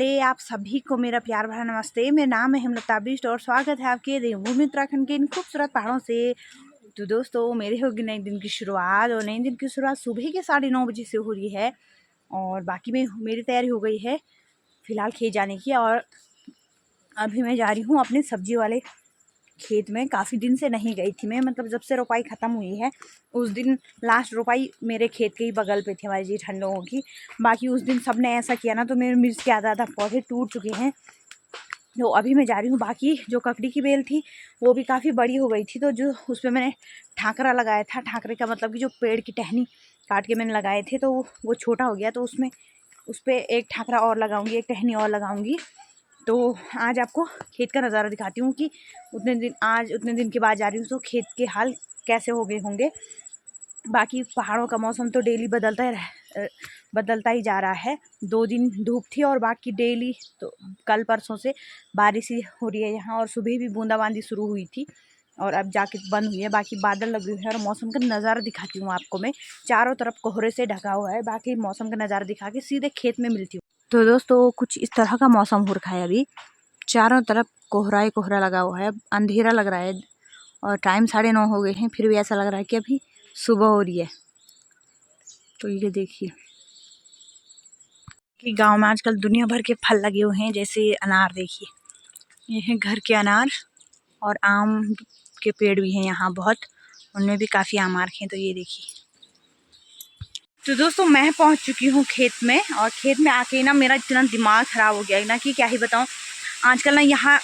पहले आप सभी को मेरा प्यार भरा नमस्ते। मेरा नाम है हेमलता बिष्ट और स्वागत है आपके देवभूमि उत्तराखंड के इन खूबसूरत पहाड़ों से। तो दोस्तों, मेरे होगी नए दिन की शुरुआत और नए दिन की शुरुआत सुबह के 9:30 बजे से हो रही है और बाकी में मेरी तैयारी हो गई है फ़िलहाल खेत जाने की। और अभी मैं जा रही हूँ अपने सब्जी वाले खेत में। काफ़ी दिन से नहीं गई थी मैं, मतलब जब से रोपाई ख़त्म हुई है उस दिन लास्ट रोपाई मेरे खेत के ही बगल पे थी हमारी जी ठंड लोगों की। बाकी उस दिन सब ने ऐसा किया ना तो मेरे मिर्च के आधा पौधे टूट चुके हैं। तो अभी मैं जा रही हूँ। बाकी जो ककड़ी की बेल थी वो भी काफ़ी बड़ी हो गई थी, तो जो उस पर मैंने ठाकरा लगाया था, ठाकरे का मतलब कि जो पेड़ की टहनी काट के मैंने लगाए थे तो वो छोटा हो गया, तो उसमें उस पर एक ठाकरा और लगाऊंगी, एक टहनी और लगाऊंगी। तो आज आपको खेत का नज़ारा दिखाती हूँ कि उतने दिन के बाद जा रही हूँ तो खेत के हाल कैसे हो गए होंगे। बाकी पहाड़ों का मौसम तो डेली बदलता ही जा रहा है। 2 दिन धूप थी और बाकी डेली तो कल परसों से बारिश ही हो रही है यहाँ, और सुबह भी बूंदाबांदी शुरू हुई थी और अब जाके बंद हुई है। बाकी बादल लगे हुए हैं और मौसम का नज़ारा दिखाती हूँ आपको मैं। चारों तरफ कोहरे से ढका हुआ है। बाकी मौसम का नज़ारा दिखा के सीधे खेत में मिलती हूँ। तो दोस्तों, कुछ इस तरह का मौसम हो रखा है। अभी चारों तरफ कोहरा ही कोहरा लगा हुआ है, अंधेरा लग रहा है और टाइम 9:30 हो गए हैं, फिर भी ऐसा लग रहा है कि अभी सुबह हो रही है। तो ये देखिए कि गांव में आजकल दुनिया भर के फल लगे हुए हैं, जैसे अनार देखिए, ये हैं घर के अनार, और आम के पेड़ भी हैं यहाँ बहुत, उनमें भी काफ़ी आम आ रखे हैं। तो ये देखिए। तो दोस्तों, मैं पहुँच चुकी हूँ खेत में, और खेत में आके ना मेरा इतना दिमाग ख़राब हो गया ना कि क्या ही बताऊँ। आजकल ना यहाँ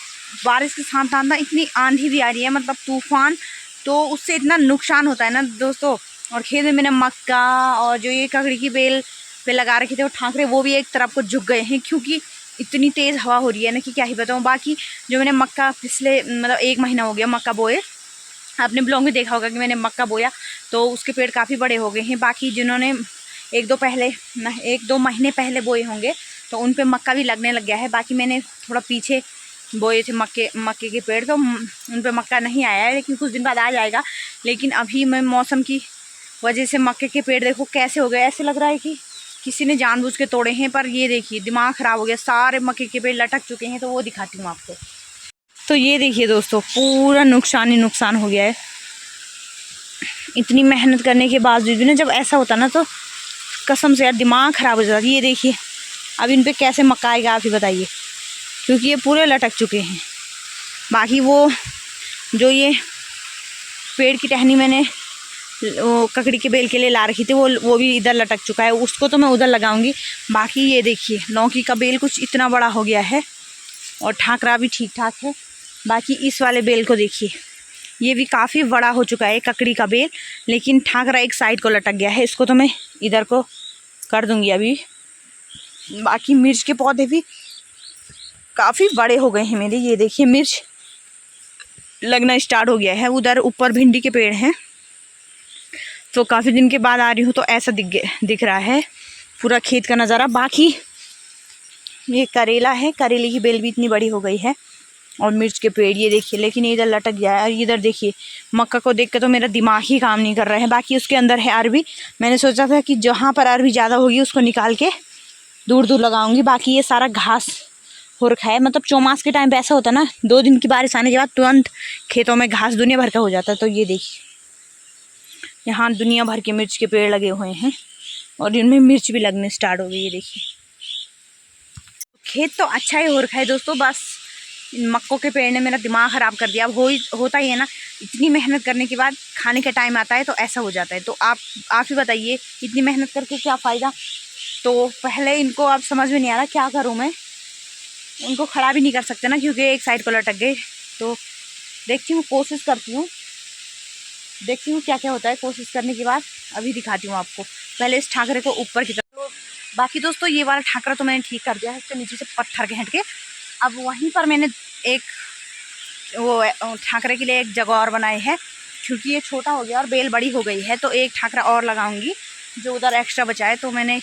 बारिश के साथ साथ ना इतनी आंधी भी आ रही है, मतलब तूफान, तो उससे इतना नुकसान होता है ना दोस्तों। और खेत में मैंने मक्का और जो ये ककड़ी की बेल पे लगा रखे थे वो ठाकरे, वो भी एक तरफ को झुक गए हैं क्योंकि इतनी तेज़ हवा हो रही है ना कि क्या ही बताऊँ। बाकी जो मैंने मक्का पिछले मतलब 1 महीना हो गया मक्का बोए, आपने ब्लॉग में देखा होगा कि मैंने मक्का बोया, तो उसके पेड़ काफ़ी बड़े हो गए हैं। बाकी जिन्होंने 1-2 महीने पहले बोए होंगे तो उन पे मक्का भी लगने लग गया है। बाकी मैंने थोड़ा पीछे बोए थे मक्के के पेड़, तो उन पे मक्का नहीं आया है, लेकिन कुछ दिन बाद आ जाएगा। लेकिन अभी मैं मौसम की वजह से मक्के के पेड़ देखो कैसे हो गए, ऐसे लग रहा है कि किसी ने जानबूझ के तोड़े हैं। पर ये देखिए दिमाग ख़राब हो गया, सारे मक्के के पेड़ लटक चुके हैं। तो वो दिखाती हूँ आपको। तो ये देखिए दोस्तों, पूरा नुकसान ही नुकसान हो गया है। इतनी मेहनत करने के बावजूद भी ना जब ऐसा होता ना तो कसम से यार दिमाग ख़राब हो जाता है। ये देखिए अब इन पे कैसे मक्का आएगा आप ही बताइए, क्योंकि ये पूरे लटक चुके हैं। बाकी वो जो ये पेड़ की टहनी मैंने वो ककड़ी के बेल के लिए ला रखी थी वो भी इधर लटक चुका है, उसको तो मैं उधर लगाऊंगी। बाकी ये देखिए लौकी का बेल कुछ इतना बड़ा हो गया है और ठाकरा भी ठीक ठाक है। बाकी इस वाले बेल को देखिए, ये भी काफ़ी बड़ा हो चुका है ककड़ी का बेल, लेकिन ठाकरा एक साइड को लटक गया है। इसको तो मैं इधर को कर दूंगी अभी। बाकी मिर्च के पौधे भी काफ़ी बड़े हो गए हैं मेरे। ये देखिए मिर्च लगना स्टार्ट हो गया है। उधर ऊपर भिंडी के पेड़ हैं, तो काफ़ी दिन के बाद आ रही हूँ तो ऐसा दिख रहा है पूरा खेत का नज़ारा। बाकी ये करेला है, करेले की बेल भी इतनी बड़ी हो गई है, और मिर्च के पेड़ ये देखिए, लेकिन ये इधर लटक गया है। और इधर देखिए मक्का को देख के तो मेरा दिमाग ही काम नहीं कर रहा है। बाकी उसके अंदर है अरबी, मैंने सोचा था कि जहाँ पर अरबी ज़्यादा होगी उसको निकाल के दूर दूर लगाऊंगी। बाकी ये सारा घास हो रखा है, मतलब चौमास के टाइम पे ऐसा होता है ना, 2 दिन की बारिश आने के बाद तुरंत खेतों में घास दुनिया भर का हो जाता है। तो ये देखिए यहाँ दुनिया भर के मिर्च के पेड़ लगे हुए हैं और इनमें मिर्च भी लगने स्टार्ट हो गई। ये देखिए खेत तो अच्छा ही हो रखा है दोस्तों, बस इन मक्कों के पेड़ ने मेरा दिमाग ख़राब कर दिया। अब होता ही है ना, इतनी मेहनत करने के बाद खाने का टाइम आता है तो ऐसा हो जाता है। तो आप ही बताइए इतनी मेहनत करके क्या फ़ायदा। तो पहले इनको अब समझ में नहीं आ रहा क्या करूँ मैं, उनको खड़ा भी नहीं कर सकते ना क्योंकि एक साइड को लटक गए। तो देखती हूँ, कोशिश करती हूँ, देखती हूँ क्या क्या होता है। कोशिश करने के बाद अभी दिखाती हूँ आपको। पहले इस ठाकरे को ऊपर की तरफ। तो बाकी दोस्तों ये वाला ठाकरा तो मैंने ठीक कर दिया है, इसके नीचे से पत्थर के हट के। अब वहीं पर मैंने एक वो ठाकरे के लिए एक जगह और बनाई है, क्योंकि ये छोटा हो गया और बेल बड़ी हो गई है। तो एक ठाकरा और लगाऊंगी जो उधर एक्स्ट्रा बचा है। तो मैंने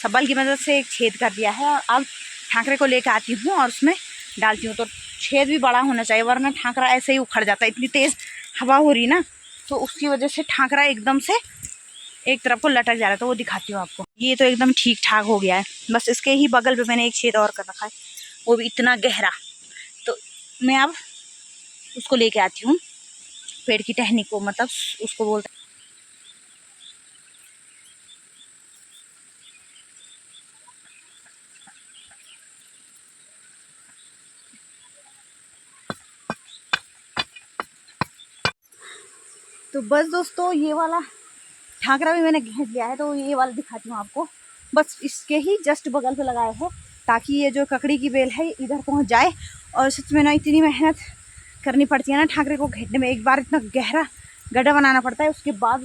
सबल की मदद से एक छेद कर दिया है, और अब ठाकरे को लेकर आती हूँ और उसमें डालती हूँ। तो छेद भी बड़ा होना चाहिए, वरना ठाकरा ऐसे ही उखड़ जाता है। इतनी तेज़ हवा हो रही ना, तो उसकी वजह से ठाकरा एकदम से एक तरफ को लटक जा रहा है, तो वो दिखाती हूँ आपको। ये तो एकदम ठीक ठाक हो गया है, बस इसके ही बगल पे मैंने एक छेद और कर रखा है, वो भी इतना गहरा। तो मैं अब उसको लेके आती हूँ, पेड़ की टहनी को, मतलब उसको बोलते हैं। तो बस दोस्तों, ये वाला ठाकरा भी मैंने घेंट लिया है, तो ये वाला दिखाती हूँ आपको। बस इसके ही जस्ट बगल पे लगाया है, ताकि ये जो ककड़ी की बेल है इधर पहुँच जाए। और सच में ना इतनी मेहनत करनी पड़ती है ना ठाकरे को घेंटने में। एक बार इतना गहरा गड्ढा बनाना पड़ता है, उसके बाद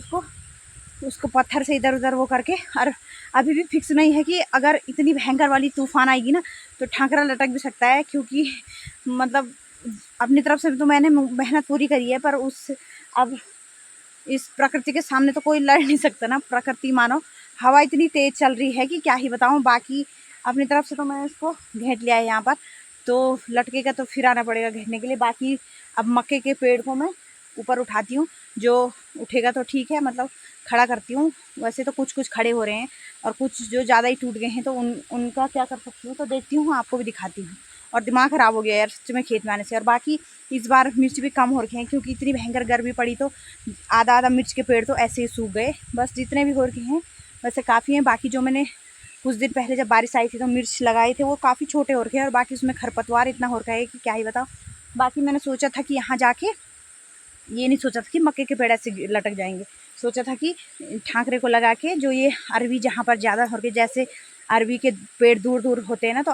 उसको पत्थर से इधर उधर वो करके। और अभी भी फिक्स नहीं है कि अगर इतनी भयंकर वाली तूफान आएगी ना तो ठाकरा लटक भी सकता है, क्योंकि मतलब अपनी तरफ से तो मैंने मेहनत पूरी करी है, पर अब इस प्रकृति के सामने तो कोई लड़ नहीं सकता ना। प्रकृति मानो हवा इतनी तेज़ चल रही है कि क्या ही बताऊं। बाकी अपनी तरफ से तो मैंने इसको घेंट लिया है यहाँ पर, तो लटकेगा तो फिर आना पड़ेगा घेंटने के लिए। बाकी अब मक्के के पेड़ को मैं ऊपर उठाती हूँ, जो उठेगा तो ठीक है, मतलब खड़ा करती हूँ। वैसे तो कुछ कुछ खड़े हो रहे हैं और कुछ जो ज़्यादा ही टूट गए हैं, तो उनका क्या कर सकती हूँ, तो देखती हूँ, आपको भी दिखाती हूँ। और दिमाग ख़राब हो गया यार सच में खेत में आने से। और बाकी इस बार मिर्च भी कम हो रखे हैं, क्योंकि इतनी भयंकर गर्मी पड़ी, तो आधा आधा मिर्च के पेड़ तो ऐसे ही सूख गए। बस जितने भी हो रखे हैं वैसे काफ़ी हैं। बाकी जो मैंने कुछ दिन पहले जब बारिश आई थी तो मिर्च लगाए थे, वो काफ़ी छोटे हो रखे हैं, और बाकी उसमें खरपतवार इतना हो रखा है कि क्या ही बताओ। बाकी मैंने सोचा था कि यहाँ जाके, ये नहीं सोचा था कि मक्के के पेड़ ऐसे लटक जाएंगे। सोचा था कि ठाकरे को लगा के, जो ये अरवी जहाँ पर ज़्यादा हो रही, जैसे अरवी के पेड़ दूर दूर होते हैं ना, तो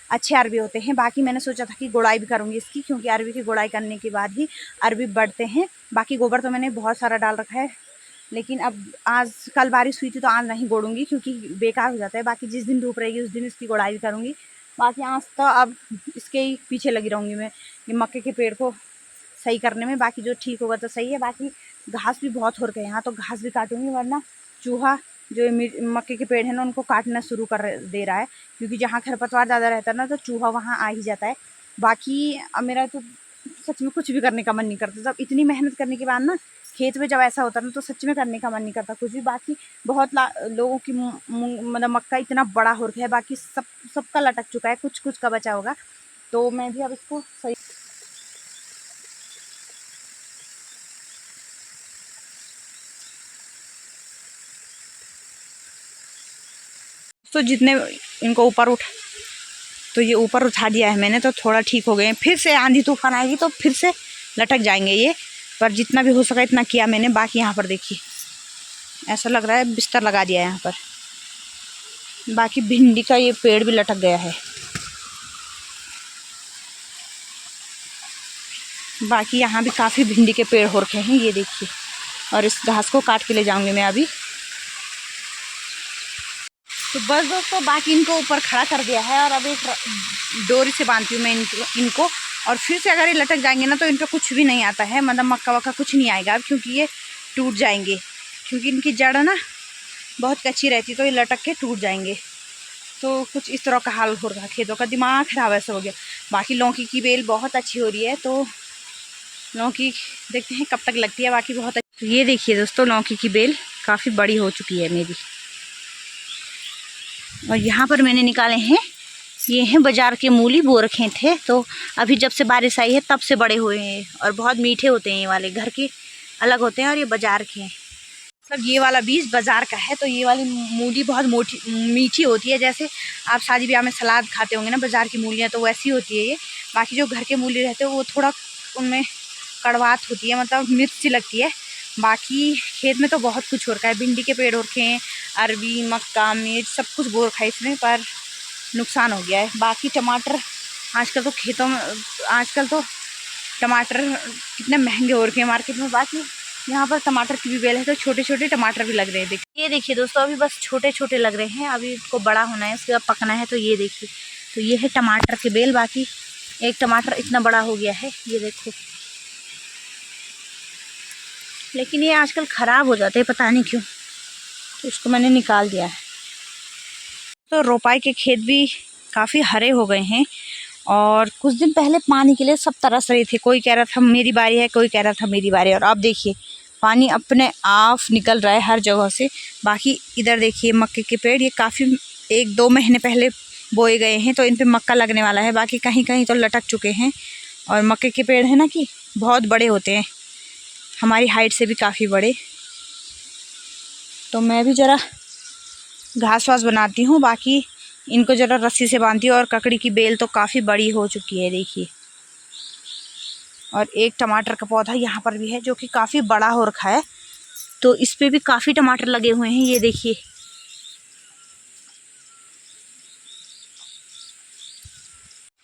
अच्छे अरवी होते हैं। बाकी मैंने सोचा था कि गुड़ाई भी करूँगी इसकी, क्योंकि अरवी की गुड़ाई करने के बाद ही अरवी बढ़ते हैं। बाकी गोबर तो मैंने बहुत सारा डाल रखा है, लेकिन अब आज कल बारिश हुई थी तो आज नहीं गोड़ूंगी, क्योंकि बेकार हो जाता है। बाकी जिस दिन धूप रहेगी उस दिन इसकी गुड़ाई भी करूँगी। बाकी आज तो अब इसके ही पीछे लगी रहूँगी मैं, ये मक्के के पेड़ को सही करने में। बाकी जो ठीक होगा तो सही है। बाकी घास भी बहुत हो रखे हैं यहाँ, तो घास भी काटूंगी, वरना चूहा जो मक्के के पेड़ है ना उनको काटना शुरू कर दे रहा है, क्योंकि जहाँ खरपतवार ज़्यादा रहता है ना तो चूहा वहाँ आ ही जाता है। बाकी अब मेरा तो सच में कुछ भी करने का मन नहीं करता। जब इतनी मेहनत करने के बाद ना खेत में जब ऐसा होता है ना, तो सच में करने का मन नहीं करता कुछ भी। बाकी बहुत लोगों की मतलब मक्का इतना बड़ा हो रखा है, बाकी सबका लटक चुका है, कुछ कुछ का बचा होगा। तो मैं भी अब इसको सही, तो जितने इनको ऊपर तो ये ऊपर उठा दिया है मैंने, तो थोड़ा ठीक हो गए हैं। फिर से आंधी तूफान आएगी तो फिर से लटक जाएंगे ये, पर जितना भी हो सका इतना किया मैंने। बाकी यहाँ पर देखिए, ऐसा लग रहा है बिस्तर लगा दिया है यहाँ पर। बाकी भिंडी का ये पेड़ भी लटक गया है। बाकी यहाँ भी काफ़ी भिंडी के पेड़ हो रखे हैं, ये देखिए। और इस घास को काट के ले जाऊँगी मैं अभी। तो बस दोस्तों, बाकी इनको ऊपर खड़ा कर दिया है, और अब एक डोरी से बांधती हूँ मैं इनको। और फिर से अगर ये लटक जाएंगे ना तो इनका कुछ भी नहीं आता है, मतलब मक्का वक्का कुछ नहीं आएगा अब, क्योंकि ये टूट जाएंगे। क्योंकि इनकी जड़ ना बहुत कच्ची रहती, तो ये लटक के टूट जाएंगे। तो कुछ इस तरह का हाल हो रहा है खेतों का, दिमाग खराब ऐसा हो गया। बाकी लौकी की बेल बहुत अच्छी हो रही है, तो लौकी देखते हैं कब तक लगती है। बाकी बहुत अच्छी, ये देखिए दोस्तों, लौकी की बेल काफ़ी बड़ी हो चुकी है मेरी। और यहाँ पर मैंने निकाले हैं, ये हैं बाज़ार के मूली, बो रखे थे, तो अभी जब से बारिश आई है तब से बड़े हुए हैं। और बहुत मीठे होते हैं ये वाले, घर के अलग होते हैं और ये बाज़ार के हैं। मतलब ये वाला बीज बाज़ार का है, तो ये वाली मूली बहुत मीठी होती है। जैसे आप शादी ब्याह में सलाद खाते होंगे ना बाज़ार की मूलियाँ, तो वैसी होती है ये। बाकी जो घर के मूली रहते हैं वो थोड़ा उनमें कड़वाहट होती है, मतलब मिर्च सी लगती है। बाकी खेत में तो बहुत कुछ हो रखा है, भिंडी के पेड़ हो रखे हैं, अरबी, मक्का, मिर्च, सब कुछ बो रखा है इसमें, पर नुकसान हो गया है। बाकी टमाटर, आजकल तो टमाटर कितने महंगे हो रखे हैं मार्केट में। बाकी यहाँ पर टमाटर की भी बेल है, तो छोटे छोटे टमाटर भी लग रहे हैं। देखिए, ये देखिए दोस्तों, अभी बस छोटे छोटे लग रहे हैं, अभी इसको बड़ा होना है, उसके बाद पकना है। तो ये देखिए, तो ये है टमाटर की बेल। बाकी एक टमाटर इतना बड़ा हो गया है, ये देखो। लेकिन ये आजकल ख़राब हो जाते हैं, पता नहीं क्यों, तो इसको मैंने निकाल दिया है। तो रोपाई के खेत भी काफ़ी हरे हो गए हैं, और कुछ दिन पहले पानी के लिए सब तरस रहे थे। कोई कह रहा था मेरी बारी है, कोई कह रहा था मेरी बारी है। और अब देखिए पानी अपने आप निकल रहा है हर जगह से। बाकी इधर देखिए मक्के के पेड़, ये काफ़ी 1-2 महीने पहले बोए गए हैं, तो इन पे मक्का लगने वाला है। बाकी कहीं कहीं तो लटक चुके हैं। और मक्के के पेड़ है ना कि बहुत बड़े होते हैं, हमारी हाइट से भी काफ़ी बड़े। तो मैं भी ज़रा घास वास बनाती हूँ, बाकी इनको ज़रा रस्सी से बांधती हूँ। और ककड़ी की बेल तो काफ़ी बड़ी हो चुकी है देखिए। और एक टमाटर का पौधा यहाँ पर भी है जो कि काफ़ी बड़ा हो रखा है, तो इस पे भी काफ़ी टमाटर लगे हुए हैं। ये देखिए,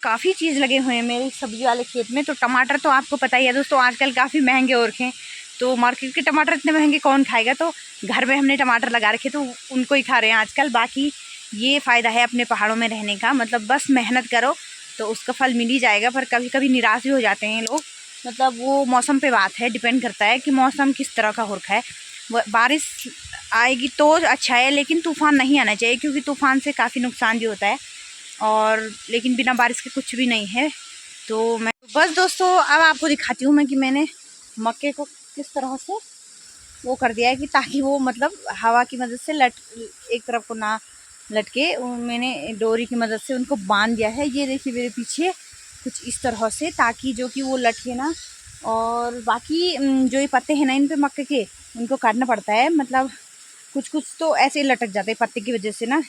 काफ़ी चीज़ लगे हुए हैं मेरे सब्जी वाले खेत में। तो टमाटर तो आपको पता ही है दोस्तों, आजकल काफ़ी महंगे हो रखे हैं। तो मार्केट के टमाटर इतने महंगे कौन खाएगा, तो घर में हमने टमाटर लगा रखे तो उनको ही खा रहे हैं आजकल। बाकी ये फ़ायदा है अपने पहाड़ों में रहने का, मतलब बस मेहनत करो तो उसका फल मिल ही जाएगा। पर कभी कभी निराश भी हो जाते हैं लोग, मतलब वो मौसम पे बात है, डिपेंड करता है कि मौसम किस तरह का हो रखा है। बारिश आएगी तो अच्छा है, लेकिन तूफ़ान नहीं आना चाहिए, क्योंकि तूफ़ान से काफ़ी नुकसान भी होता है। और लेकिन बिना बारिश के कुछ भी नहीं है। तो मैं बस दोस्तों अब आपको दिखाती हूँ मैं कि मैंने मक्के को किस तरह से वो कर दिया है, कि ताकि वो मतलब हवा की मदद से एक तरफ को ना लटके। मैंने डोरी की मदद से उनको बांध दिया है। ये देखिए मेरे पीछे कुछ इस तरह से, ताकि जो कि वो लटके ना। और बाकी जो ये पत्ते हैं ना इन पे मक्के के, उनको काटना पड़ता है। मतलब कुछ कुछ तो ऐसे लटक जाते हैं पत्ते की वजह से ना,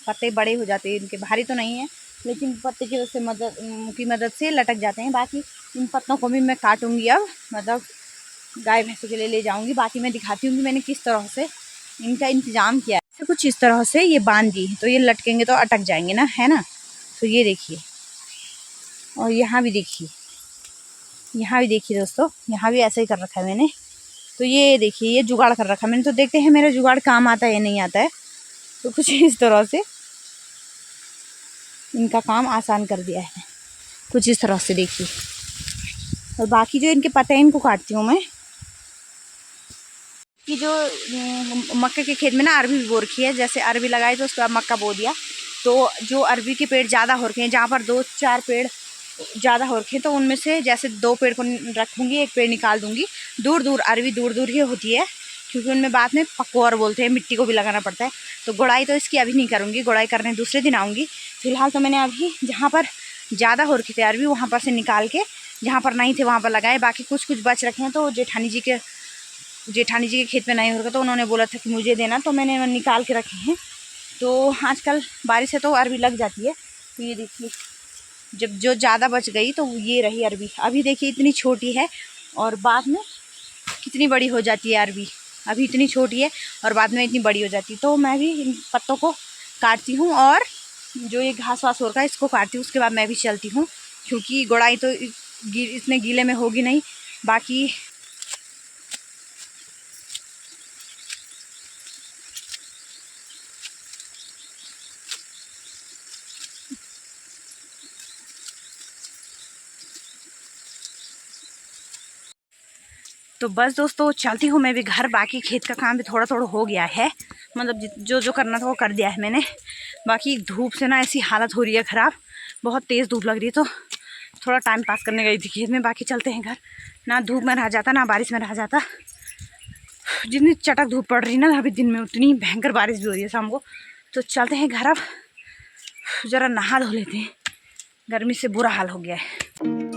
पत्ते बड़े हो जाते हैं इनके, भारी तो नहीं है लेकिन पत्ते की वजह से मदद से लटक जाते हैं। बाकी इन पत्तों को भी मैं काटूंगी अब, मतलब गाय भैंसों के लिए ले जाऊंगी। बाकी मैं दिखाती हूँ कि मैंने किस तरह से इनका इंतज़ाम किया है। कुछ इस तरह से ये बांध दी, तो ये लटकेंगे तो अटक जाएंगे ना, है ना। तो ये देखिए, और यहाँ भी देखिए, यहाँ भी देखिए दोस्तों, यहाँ भी ऐसा ही कर रखा है मैंने। तो ये देखिए, ये जुगाड़ कर रखा है मैंने। तो देखते हैं मेरा जुगाड़ काम आता है या नहीं आता है। तो कुछ इस तरह से इनका काम आसान कर दिया है, कुछ इस तरह से देखिए। और बाकी जो इनके पत्ते हैं इनको काटती हूँ मैं। कि जो मक्के के खेत में ना अरबी भी बो रखी है, जैसे अरबी लगाई तो उसके बाद मक्का बो दिया। तो जो अरबी के पेड़ ज़्यादा हो रखे हैं, जहाँ पर 2-4 पेड़ ज़्यादा हो रखे हैं, तो उनमें से जैसे 2 पेड़ को रखूँगी, एक पेड़ निकाल दूँगी। दूर दूर अरबी दूर दूर ही होती है, क्योंकि उनमें बाद में पकौर बोलते हैं, मिट्टी को भी लगाना पड़ता है। तो गुड़ाई तो इसकी अभी नहीं करूँगी, गुड़ाई करने दूसरे दिन आऊँगी। फिलहाल तो मैंने अभी जहाँ पर ज़्यादा हो रखे थे अरबी, वहाँ पर से निकाल के जहाँ पर नहीं थे वहाँ पर लगाए। बाकी कुछ कुछ बच रखे हैं, तो जेठानी जी के खेत में नहीं हो रखा, तो उन्होंने बोला था कि मुझे देना, तो मैंने निकाल के रखे हैं। तो आजकल बारिश है तो अरबी लग जाती है। तो ये देखिए, जब जो ज़्यादा बच गई तो ये रही अरबी। अभी देखिए इतनी छोटी है और बाद में कितनी बड़ी हो जाती है अरबी। अभी इतनी छोटी है और बाद में इतनी बड़ी हो जाती है। तो मैं भी इन पत्तों को काटती हूँ, और जो ये घास वास हो रखा है इसको काटती हूँ। उसके बाद मैं भी चलती हूँ, क्योंकि गुड़ाई तो इतने गीले में होगी नहीं। बाकी तो बस दोस्तों चलती हूँ मैं भी घर। बाकी खेत का काम भी थोड़ा थोड़ा हो गया है, मतलब जो जो करना था वो कर दिया है मैंने। बाकी धूप से ना ऐसी हालत हो रही है ख़राब, बहुत तेज़ धूप लग रही है, तो थोड़ा टाइम पास करने गई थी खेत में। बाकी चलते हैं घर, ना धूप में रहा जाता ना बारिश में रहा जाता। जितनी चटक धूप पड़ रही ना अभी दिन में, उतनी भयंकर बारिश भी हो रही है शाम को। तो चलते हैं घर, अब ज़रा नहा धो लेते हैं, गर्मी से बुरा हाल हो गया है।